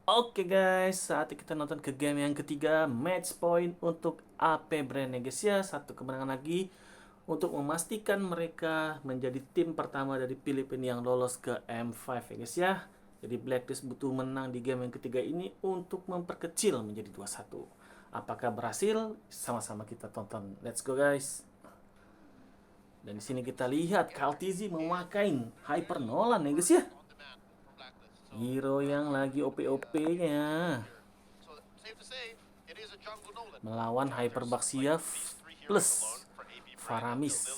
Oke guys, saatnya kita nonton ke game yang ketiga, match point untuk Apbren ya guys ya. Satu kemenangan lagi untuk memastikan mereka menjadi tim pertama dari Filipina yang lolos ke M5 ya guys ya. Jadi Blacklist butuh menang di game yang ketiga ini untuk memperkecil menjadi 2-1. Apakah berhasil? Sama-sama kita tonton. Let's go guys. Dan di sini kita lihat KASIH memakai Hyper Nolan ya guys ya. Hero yang lagi OP-OP-nya melawan Hyperbaxia plus Faramis.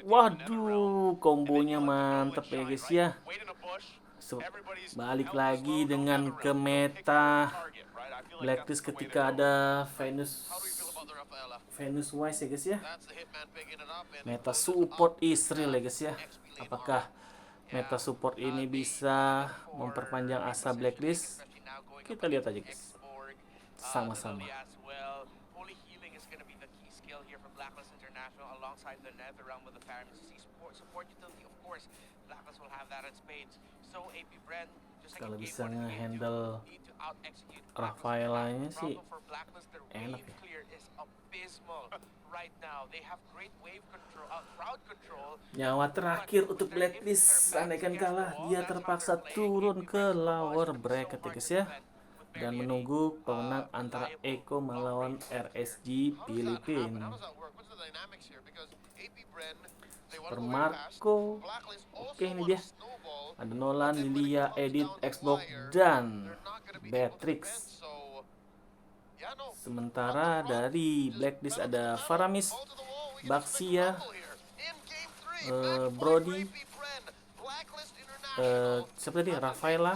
Waduh, kombonya mantep ya guys ya. Balik lagi dengan ke meta Blacklist ketika ada Venus Wise ya guys ya. Meta support Israel ya guys ya. Apakah meta support ini bisa memperpanjang asa Blacklist? Kita lihat aja guys. Sama-sama. Kalau bisa nge-handle Rafaelanya sih enak ya. Nyawa terakhir untuk Blacklist, andaikan kalah dia terpaksa turun ke lower bracket ya guys ya, dan menunggu pemenang antara Eko melawan RSG Philippines. Super Marco, oke ini dia. Ada Nolan, Lilia, Edit, Xbox, dan Beatrix. Sementara dari Blacklist ada Faramis, Baxia, Brody, siapa tadi? Rafaela,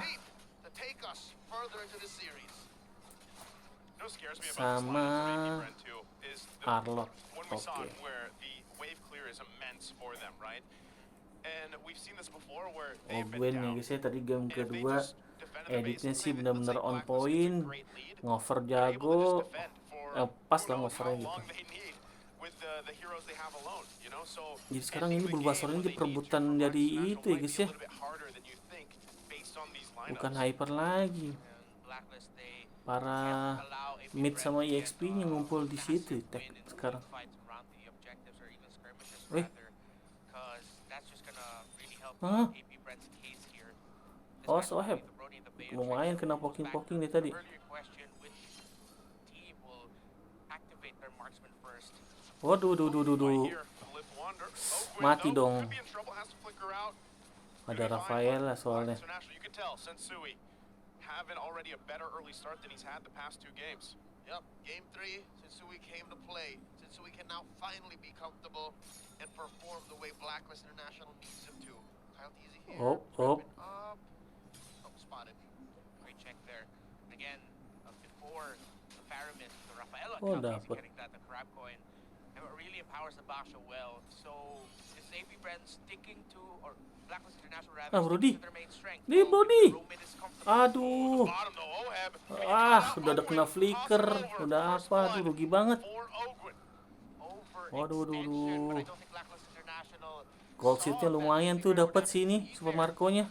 sama Arlot. Oke. Gwen nih guys ya, tadi game kedua editnya sih benar-benar on point, ngover jago, pas lah ngovernya gitu. Jadi sekarang ini berubah suaranya jadi perebutan jadi itu ya guys ya, bukan hyper lagi. Para mid sama EXP nya ngumpul di situ sekarang. Oh, so have. Lumayan kena poking-poking nih tadi. Waduh, mati dong. Ada Rafael lah soalnya. Having already a better early start than he's had the past two games. Yep, game 3, Sensui came to play. Sensui can now finally be comfortable and perform the way Blacklist International needs him to. Kyle Easy here. Oh. Spotted. Great check there. Again, before the Faramis, the Rafaela getting that, the crab coin. And it really empowers the Basha well. So, is Apbren sticking to, or Blacklist International rather, Brody. their main strength? Nih, Brody. Aduh. Udah ada kena flicker. Udah apa? Aduh, rugi banget. Waduh. Gold seatnya lumayan tuh dapat sini Super Marco-nya.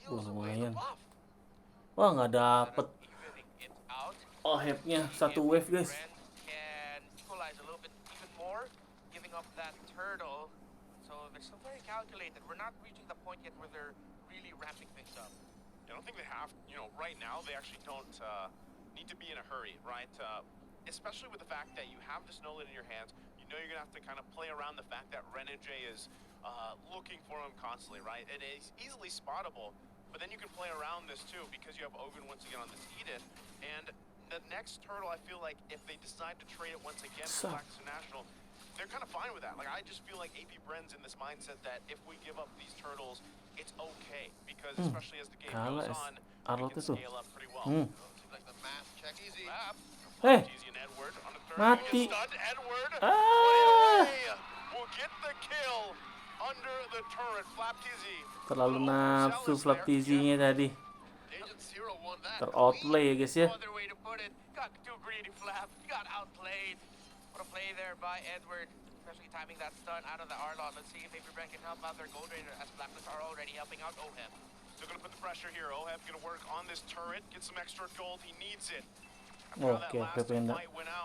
Lumayan. Wah, nggak dapet. Oh, hype-nya satu wave guys. I don't think they have, right now they actually don't need to be in a hurry, right? Especially with the fact that you have this Nolan in your hands, you're going to have to kind of play around the fact that Renege is looking for him constantly, right? It is easily spottable, but then you can play around this too because you have Ogun once again on this Eden, and the next turtle, I feel like if they decide to trade it once again for Blacklist International, they're kind of fine with that. Like, I just feel like Apbren's in this mindset that if we give up these turtles, it's okay, because especially as the game goes on, we can scale up pretty well. Like the math check easy. Mati. Will get the kill under the turret. Terlalu nafsu Flaptizi-nya tadi. Ter-outplay ya guys ya. No other way to put it. Got too greedy, Flap. Got outplayed. What a play there by Edward. Especially timing that stun out of the R-Lot. Let's see if Apbren can help out their Gold Raider, as Blacklist are already helping out Oheb. Still gonna put the pressure here. Oheb gonna work on this turret, get some extra gold. He needs it. Oke, PP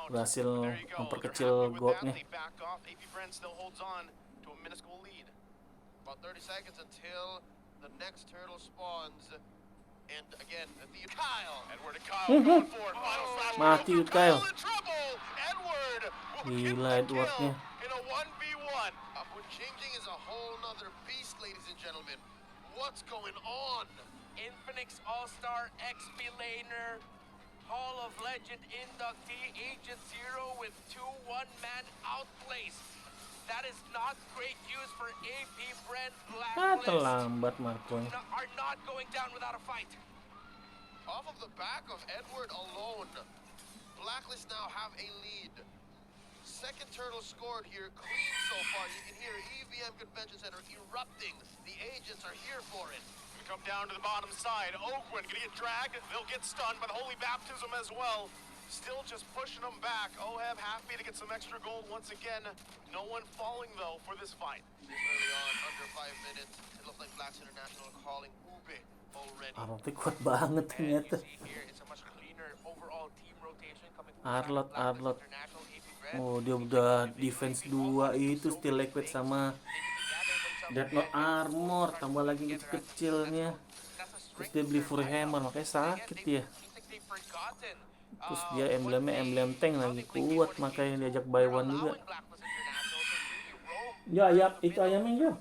berhasil memperkecil goldnya. Back off. Apbren still holds on to a minuscule lead. About 30 seconds until the next turtle spawns. And again, the Kyle. Edward and Kyle going for it. Final slash. Mati Kyle. In trouble. Edward. Gila Edwardnya. In a 1v1. Upward changing is a whole nother beast, ladies and gentlemen. What's going on? Infinix All-Star XP laner. Hall of Legend inductee Agent Zero with 2 one-man outplays. That is not great news for Apbren Blacklist. Terlambat Marcon. Are not going down without a fight. Off of the back of Edward alone, Blacklist now have a lead. Second turtle scored here, clean so far. You can hear EVM Convention Center erupting. The agents are here for it. Come down to the bottom side. Oakwood gonna get dragged. They'll get stunned by the Holy Baptism as well. Still just pushing them back. Oheb happy to get some extra gold once again. No one falling though for this fight. Early on, under 5 minutes, it looks like Blacks International calling Ube already. Arlotnya kuat banget ternyata. Arlot. Oh, dia udah defense 2 itu still liquid sama Dead Not Armor, tambah lagi kecil-kecilnya. Terus dia beli Fury Hammer, makanya sakit ya. Terus dia emblem tank lagi kuat, makanya diajak buy one juga. Ya, itu ayamnya ya.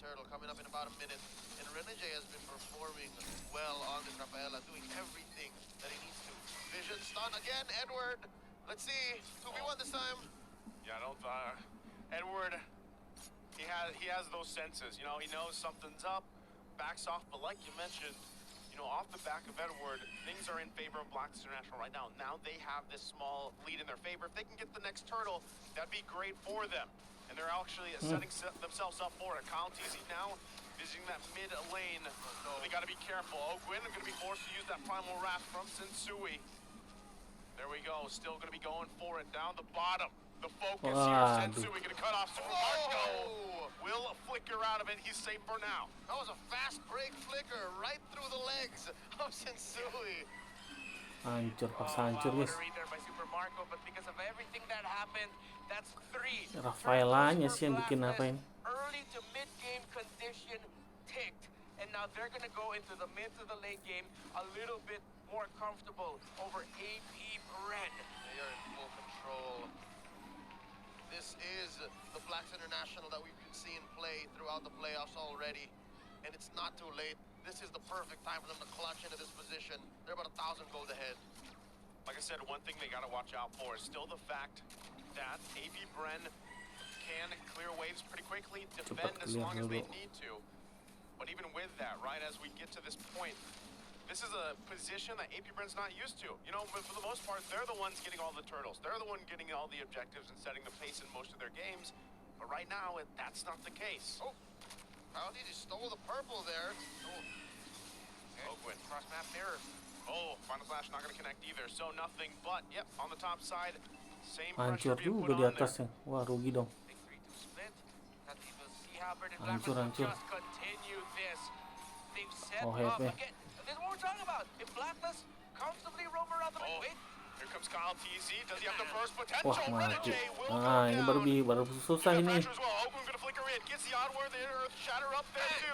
Turtle coming up in about a minute, and Renege has been performing well on this Rafaela, doing everything that he needs to. Vision stun again, Edward. Let's see, 2v1 this time. Yeah, Edward, he has those senses. You know, he knows something's up, backs off. But like you mentioned, you know, off the back of Edward, things are in favor of Blacklist International right now. Now they have this small lead in their favor. If they can get the next turtle, that'd be great for them. And they're actually setting themselves up for it. Kyle TZ now visiting that mid lane. They got to be careful. Ogwin going to be forced to use that primal wrath from Sensui. There we go. Still going to be going for it down the bottom. The focus here. Sensui going to cut off Super Marco. Will flicker out of it. He's safe for now. That was a fast break flicker right through the legs of Sensui. Hancur, pas hancur guys. Rafaelanya sih yang bikin apa ini? Early to mid game condition ticked, and now they're gonna go into the mid to the late game a little bit more comfortable over Apbren. They are in full control. This is the Blacks International that we've been seeing play throughout the playoffs already, and it's not too late. This is the perfect time for them to clutch into this position. They're about 1,000 gold ahead. Like I said, one thing they got to watch out for is still the fact that Apbren can clear waves pretty quickly, defend as long as they need to. But even with that, right, as we get to this point, this is a position that Apbren's not used to. You know, but for the most part, they're the ones getting all the turtles. They're the one getting all the objectives and setting the pace in most of their games. But right now, that's not the case. Oh. How did he stole the purple there? Oh, Oakwood. Cross map mirror. Oh, final slash not going to connect either. So nothing but, yep, on the top side. Same Hancur juga di atasnya. Wah, rugi dong. Hancur. Oh, hebat. This is what we're talking about. If Blacklist comfortably roam around the wait. Here comes Kyle TZ. Does he have the first potential? Wah, mati. Nah, ini baru susah ini.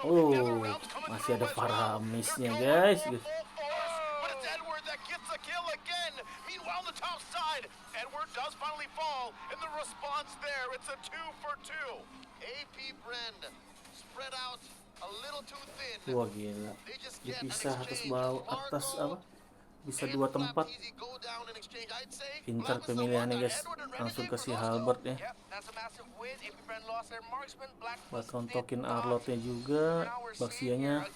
Oh, masih ada Faramisnya guys. Meanwhile, on the top side, Edward does finally fall, and the response there, it's a 2-for-2. Apbren spread out a little too thin. Wah, gila. Dipisah atas apa? Bisa 2 tempat. Pintar pemilihannya guys. Langsung kasih halberd ya. Buat rontokin Arlotnya juga. Baxianya,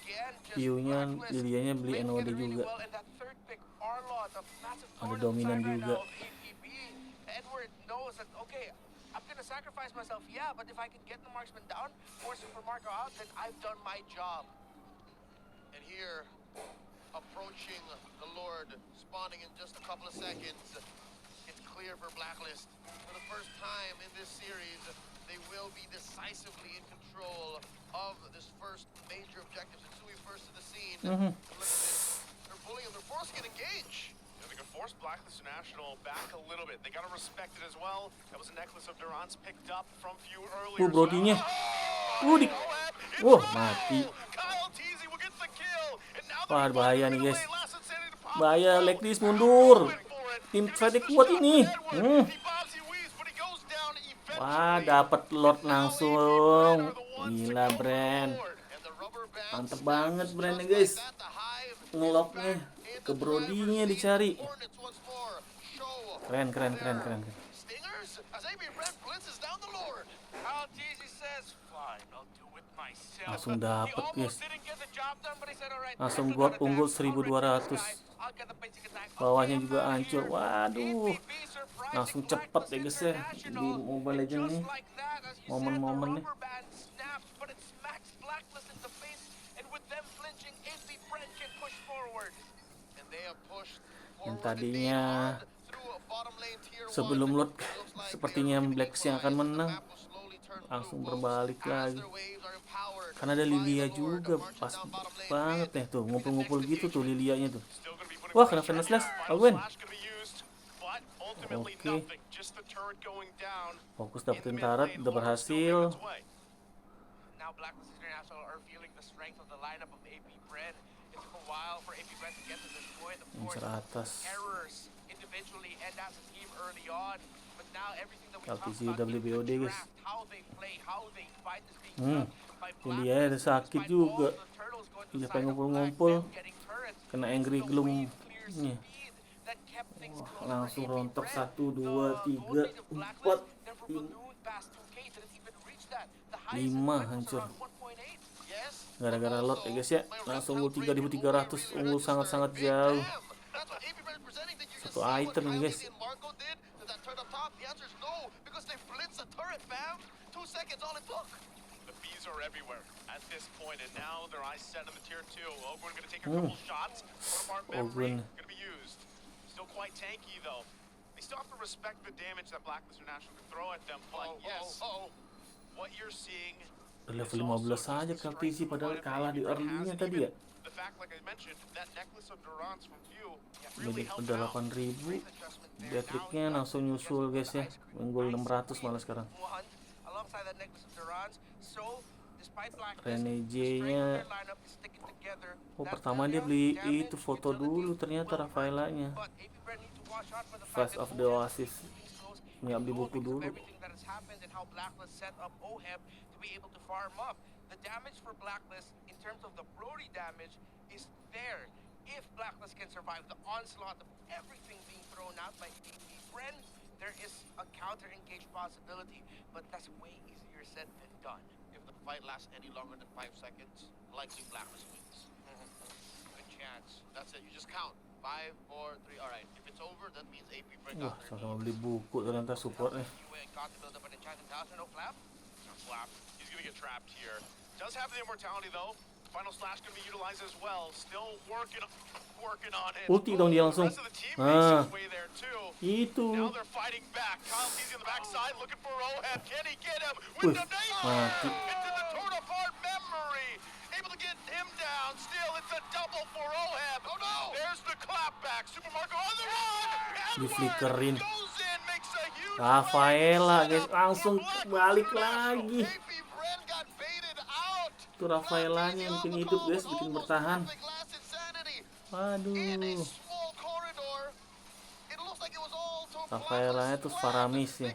Piunya, Lilianya beli NOD juga. Ada dominan juga. Edward knows that, okay, I'm gonna sacrifice myself, yeah, but if I can get the marksman down, force Super Marco out, then I've done my job. And here, approaching the Lord, spawning in just a couple of seconds, it's clear for Blacklist. For the first time in this series, they will be decisively in control of this first major objective. Sensui first to the scene. And look at this. They're bullying him. They're forcing an engage. Yeah, they can force Blacklist International back a little bit. They gotta respect it as well. That was a necklace of Durance picked up from few earlier. Brodinya. Mati. Wah, bahaya nih guys. Bahaya, Blacklist mundur. Tim trade kuat ini. Wah, dapat lot langsung. Gila, Bren. Mantep banget Bren nih guys. Ngeloknya ke Brodinya dicari. Keren. Langsung dapet guys. Langsung buat unggul 1200. Bawahnya juga hancur. Waduh. Langsung cepet ya guys ya di Mobile Legends nih. Momen-momennya. Yang tadinya sebelum load sepertinya Blacks yang akan menang, langsung berbalik lagi. Karena ada Lilia juga, pas banget ya tuh, ngumpul-ngumpul gitu tuh Lilianya tuh. Wah, kena Final Slash, Apbren. Oke. Fokus dapetin turret, udah berhasil. Incer atas. LTC WBOD guys. Lilia ada sakit juga. Dia pengen ngumpul-ngumpul. Kena Angry Gloom nih. Wah, langsung rontok 1, 2, 3, 4, 5 hancur. Gara-gara lot ya guys ya. Langsung unggul 3300, unggul sangat-sangat jauh. Satu item nih guys. Still quite tanky though. They still have to respect the damage that Blacklist International can throw at them. But yes, what you're seeing. Level 15 saja KASIH padahal kalah di early-nya tadi ya. Jadi udah 8000. Beatrix-nya langsung nyusul guys ya. Unggul 600 malah sekarang. Rene J-nya. Oh, pertama dia beli itu foto dulu, ternyata Rafaelanya. Flash of the Oasis. Nggak beli buku dulu. The damage for Blacklist in terms of the Brody damage is there. If Blacklist can survive the onslaught of everything being thrown out by Apbren, there is a counter-engage possibility, but that's way easier said than done. If the fight lasts any longer than 5 seconds, likely Blacklist wins. Good chance. That's it. You just count. 5, 4, 3. All right. If it's over, that means Apbren got their sama beli buku ternyata supportnya. He's gonna get trapped here. Does have the immortality though. Final slash gonna be utilized as well. Still working on it. Ulti dong dia langsung. Itu. Now they're fighting back. Kyle Teasy on the backside looking for Oheb. Can he get him? With the mati. Into the Tornafart memory. Able to get him down. Still, it's a double for Oheb. Oh no! There's the clapback. Super Marco on the run. Di flickerin. Goes in, makes a huge Rafaela guys langsung balik lagi. Itu Rafaelanya yang bikin hidup guys, bikin bertahan. Waduh. Rafaelanya tuh Faramis ya.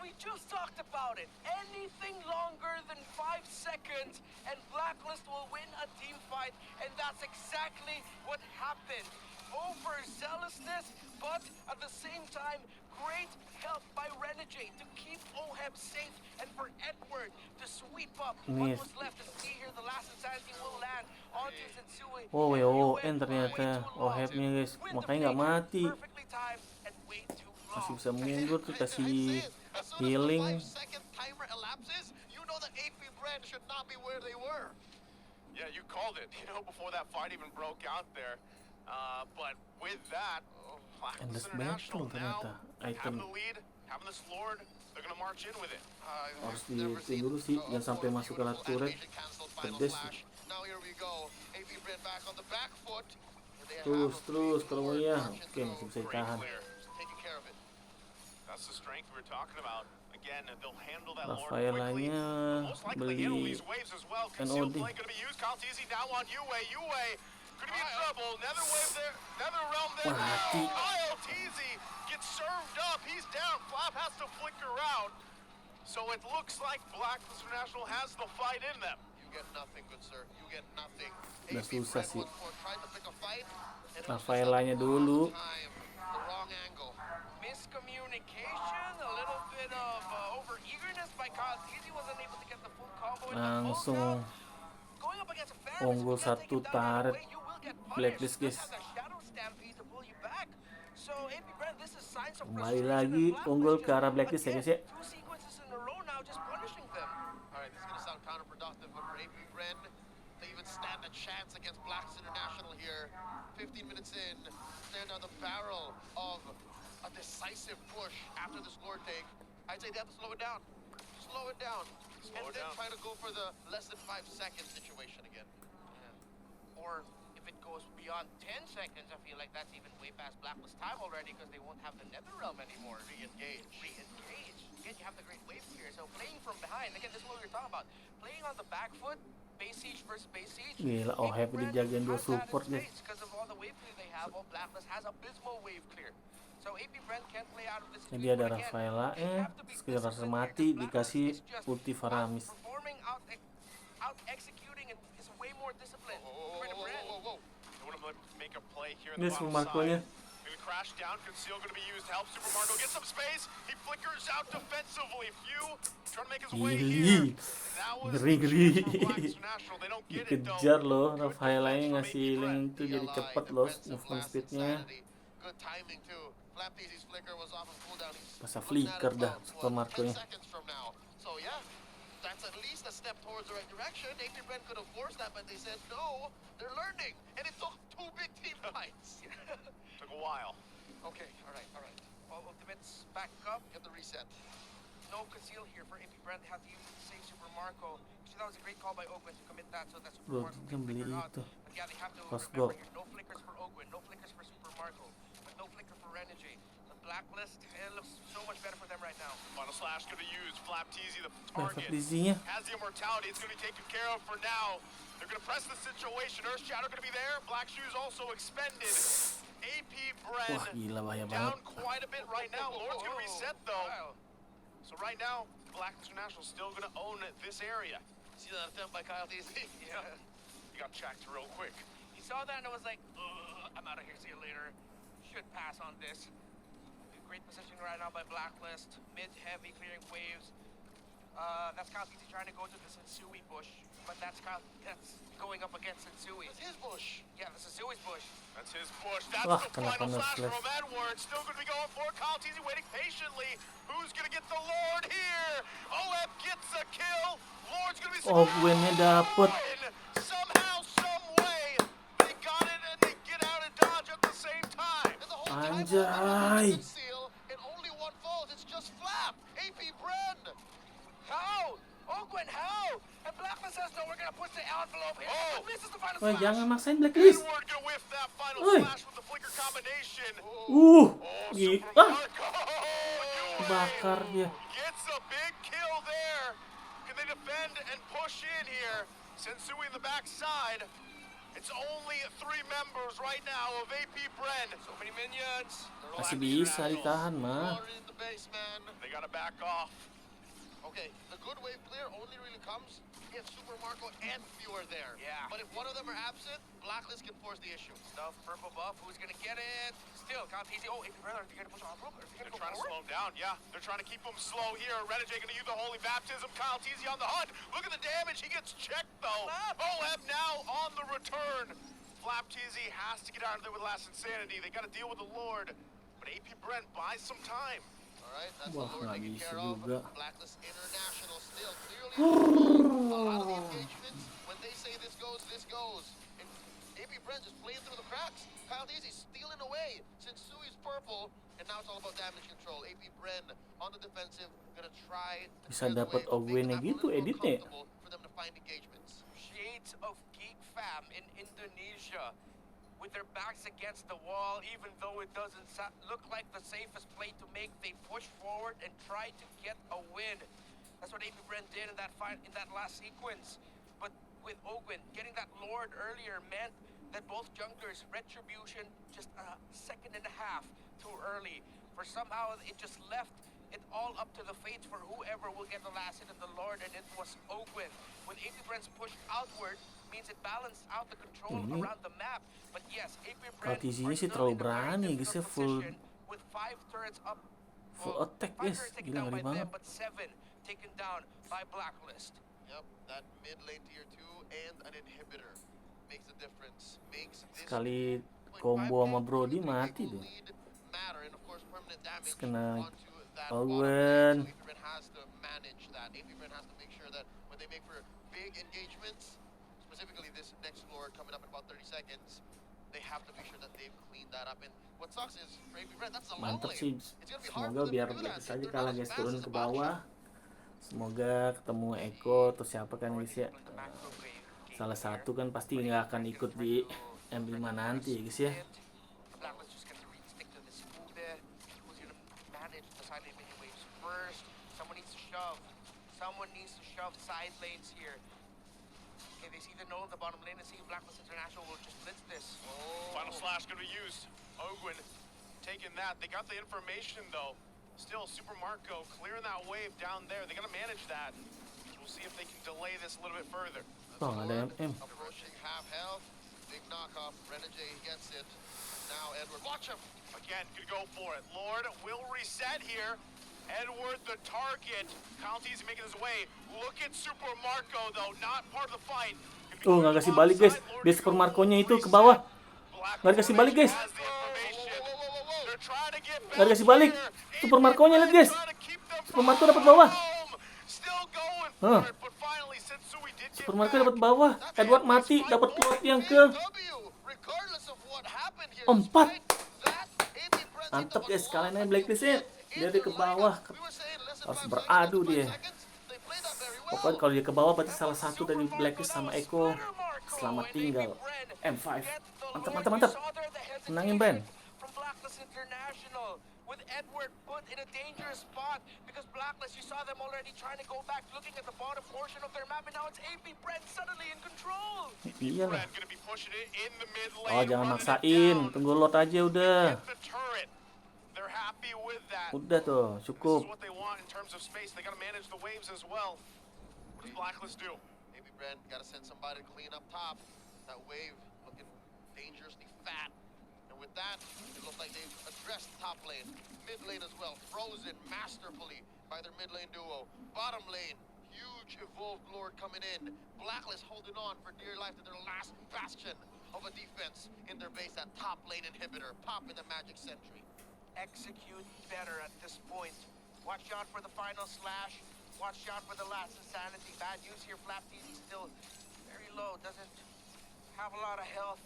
We just talked about it. Anything longer than 5 seconds and Blacklist will win a team fight, and that's exactly what happened. Overzealousness, but at the same time, great help by Renegade to keep Oheb safe and for Edward to sweep up what was left to see here. The last insanity will land onto Sensui. Oh, WON ternyata Ohebnya guys, makanya nggak mati. Masih bisa menyenggol tuh, kasih healing. Yeah, you called it, before that fight even broke out there. But with that, Endless Blacklist International battle now ternyata having item. the lead, having this lord, they're gonna march in with it. Harus di dulu sih, jangan sampai masuk ke turret. Pedes. Terus kalau mau ya, oke masih bisa ditahan. That's the strength we were talking about. Again, they'll handle that lord quickly. Rafaelanya Most likely handle beli these waves as well. NOD. Concealed play going to be used. KASIH now on Yue. Could be in trouble. Nether wave there. Nether realm there. Mati. KASIH gets served up. He's down. Flap has to flicker out. So it looks like Blacklist International has the fight in them. You get nothing, good sir. You get nothing. Udah susah sih. Rafaelanya dulu. Miscommunication, a little bit of over-eagerness by KASIH, wasn't able to get the full combo. Langsung unggul satu turret Blacklist, guys. Kembali lagi unggul ke arah Blacklist ya guys ya. Stand a chance against Blacklist International here. 15 minutes in, they're now the barrel of a decisive push after this Lord take. I'd say they have to slow it down. Slow it down. And then try to go for the less than 5 second situation again. Yeah. Or if it goes beyond 10 seconds, I feel like that's even way past Blacklist time already because they won't have the Nether Realm anymore. Re-engage. Again, you have the great wave here. So playing from behind, again, this is what we were talking about. Playing on the back foot, base siege versus base siege. Gila, oh happy dijagain dua support guys. Because of all the wave clear they have, all Blacklist has abysmal wave clear. So Apbren can't play out of this. Jadi ada Rafaela, sekitar rasa mati dikasih ulti Faramis. Performing out executing and is way more disciplined. Make a play here in the bottom side. Crash down, conceal going to be used. Help Super Marco get some space. He flickers out defensively. Few trying to make his way here. Ngeri. Dikejar loh, Rafaelanya ngasih link itu jadi cepet loh movement speednya. Masa flicker dah Super Marco-nya. That's at least a step towards the right direction. Apbren could have forced that, but they said no. They're learning, and it took 2 big team fights. Took a while. Okay, all right. All ultimates back up. Get the reset. No conceal here for Apbren. They have to use the same Super Marco. Actually, that was a great call by Ogwin to commit that, so that Super Marco can flicker out. But yeah, they have to remember here, no flickers for Ogwin, no flickers for Super Marco, but no flicker for Renegade. Blacklist, it looks so much better for them right now. Final slash going to be used. FlapTZ, the target, has the immortality. It's going to be taken care of for now. They're going to press the situation. Earth Shadow going to be there. Black Shoes also expended. Apbren down quite a bit right now. Lord's going to reset though. So right now, Blacklist International still going to own this area. See that attempt by KASIH? Yeah. He got checked real quick. He saw that and it was like, I'm out of here. See you later. Should pass on this. Great position right now by Blacklist. Mid heavy clearing waves. That's KASIH trying to go to the Sensui bush, but that's going up against Sensui. That's his bush. Yeah, that's Sensui's bush. That's his bush. That's the final slash from Edward. Still going to be going for KASIH waiting patiently. Who's going to get the Lord here? OF gets a kill. Lord's going to be Ogwinnya dapet. Somehow, some way, they got it and they get out and dodge at the same time. Anjay. Apbren! How? Ogwin, how? And Blacklist says no, we're gonna push the envelope here. Oh! Misses the final Wah, slash. jangan maksain Blacklist. Edward gonna whiff that final slash with the flicker combination. Gila. Bakar dia. Gets a big kill there. Can they defend and push in here? Sensui in the backside. It's only 3 members right now of Apbren. So many minions. Masih bisa ditahan mah. They gotta back off. Okay, the good wave clear only really comes if Super Marco and Few are there. Yeah. But if one of them are absent, Blacklist can force the issue. Stuff, purple buff, who's gonna get it? Still, KASIH. Oh, Apbren, are they gonna push on group? They're trying to slow him down, yeah. They're trying to keep him slow here. Renegade gonna use the Holy Baptism. KASIH on the hunt. Look at the damage. He gets checked, though. OM now on the return. FlapTZ has to get out of there with Last Insanity. They gotta deal with the Lord. but Apbren buys some time. Alright, that's Wah, the Lord nggak taken bisa care of. juga. Blacklist International still clearly in control. A lot of the engagements, when they say this goes, this goes. And Apbren just playing through the cracks. KASIH stealing away since Sui's purple, and now it's all about damage control. Apbren on the defensive, gonna try to Bisa clear the dapat wave, make Ogwennya the map a gitu little more editnya. comfortable for them to find engagements. Shades of Geek Fam in Indonesia, with their backs against the wall, even though it doesn't look like the safest play to make, they push forward and try to get a win. That's what Apbren did in that last sequence. But with Ogwen getting that Lord earlier meant that both junglers, Retribution, just a second and a half too early. For somehow it just left it all up to the fates for whoever will get the last hit of the Lord, and it was Ogwen. With Apbren's push outward, means it balanced out the control around the map. But yes, Apbren KASIH sih terlalu berani guys ya, full with 5 turrets up, full attack 5 guys, turrets taken gila down ngeri by them, banget. but 7 taken down by Blacklist. Yep, that mid lane tier 2 and an inhibitor makes the difference. Makes this Sekali combo sama Brody mati deh. matter, and of course permanent damage Kena onto that Owen. bottom lane. So Apbren has to manage that. Apbren has to make sure that when they make for big engagements, specifically this next Lord coming up in about 30 seconds, they have to be sure that they've cleaned that up. And what sucks is for Apbren, that's a long Mantap lane. sih. It's gonna be hard Semoga for them biar to do that. Blacklist aja They're kalah not guys, as turun fast ke as Apache. bawah. Semoga ketemu Eko atau siapa kan guys ya. Salah satu kan pasti nggak akan ikut di M5 nanti guys ya. Blacklist just gonna stick to this moba. Who's gonna manage the side lane mini waves first? Someone needs to shove. Someone needs to shove side lanes here. Okay, they see the node in the bottom lane and see Blacklist International will just blitz this. Final slash gonna be used. Ogwen taking that. They got the information though. Still, Super Marco clearing that wave down there. They gotta manage that. We'll see if they can delay this a little bit further. Bang ada MM. Approaching half health. Big knockoff. Renegade gets it. Now Edward, watch him. Again, could go for it. Lord will reset here. Edward the target. KASIH making his way. Look at Super Marco though, not part of the fight. Oh, nggak kasih balik guys. Dia Super Marco-nya itu ke bawah. Nggak dikasih balik guys. Nggak dikasih balik. Super Marco-nya lihat guys. Super Marco dapat bawah. Super Marco dapat bawah. Edward mati, dapat plot yang ke 4. Mantap guys, kalian aja Blacklist-nya. Dia ke bawah. Harus beradu dia. Pokoknya kalau dia ke bawah berarti salah satu dari Blacklist sama Eko selamat tinggal. M5. Mantap, mantap, mantap. Menangin Bren. With Edward put in a dangerous spot because Blacklist, you saw them already trying to go back, looking at the bottom portion of their map, and now it's Apbren suddenly in control. Iya lah. Gonna be pushing it in the mid lane, Oh, jangan running it maksain. down. Tunggu lot aja udah. Get the turret. They're happy with that. Udah tuh, This cukup. is what they want in terms of space. They gotta manage the waves as well. What does Blacklist do? Apbren gotta send somebody to clean up top. That wave looking dangerously fat. And with that, it looks like they've addressed top lane. Mid lane as well, frozen masterfully by their mid lane duo. Bottom lane, huge evolved lord coming in. Blacklist holding on for dear life to their last bastion of a defense in their base. That top lane inhibitor, popping the magic sentry. Execute better at this point. Watch out for the final slash. Watch out for the last insanity. Bad news here, Flap TZ still very low. Doesn't have a lot of health.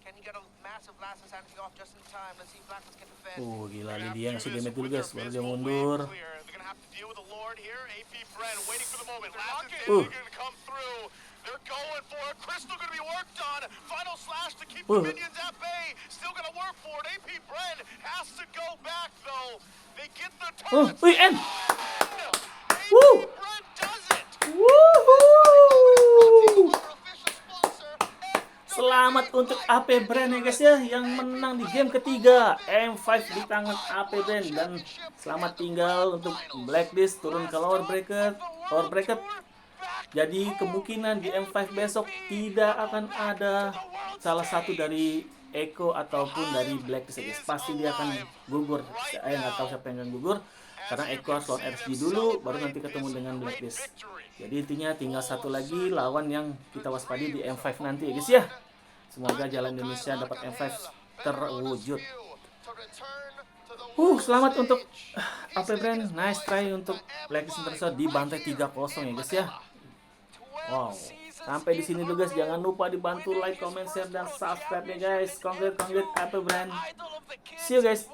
Can he get a massive last insanity off just in time? Let's see if Blacklist can defend. Gila dia ngasih damage dulu guys, baru dia mundur. They're gonna have to deal with the Lord here. Apbren waiting for the moment. Last insanity gonna come through. They're going for it. Crystal gonna be worked on. Final slash to keep the minions at bay. Still gonna work for it. Apbren has to go back though. They get the turret. N. Apbren does it. Woohoo! Selamat untuk Apbren ya guys ya, yang menang di game ketiga. M5 di tangan Apbren, dan selamat tinggal untuk Blacklist turun ke lower bracket. Jadi kemungkinan di M5 besok tidak akan ada salah satu dari Eko ataupun dari Blacklist ya guys. Pasti dia akan gugur. Saya nggak tahu siapa yang akan gugur, karena Eko harus lawan RSG dulu, baru nanti ketemu dengan Blacklist. Jadi intinya tinggal satu lagi lawan yang kita waspadi di M5 nanti ya guys ya. Semoga jalan Indonesia dapat M5 terwujud. Selamat untuk Apbren, nice try untuk Blacklist International dibantai 3-0 ya guys ya. Wow. Sampai di sini dulu guys, jangan lupa dibantu like, comment, share dan subscribe ya guys. Congrats Apbren. See you guys.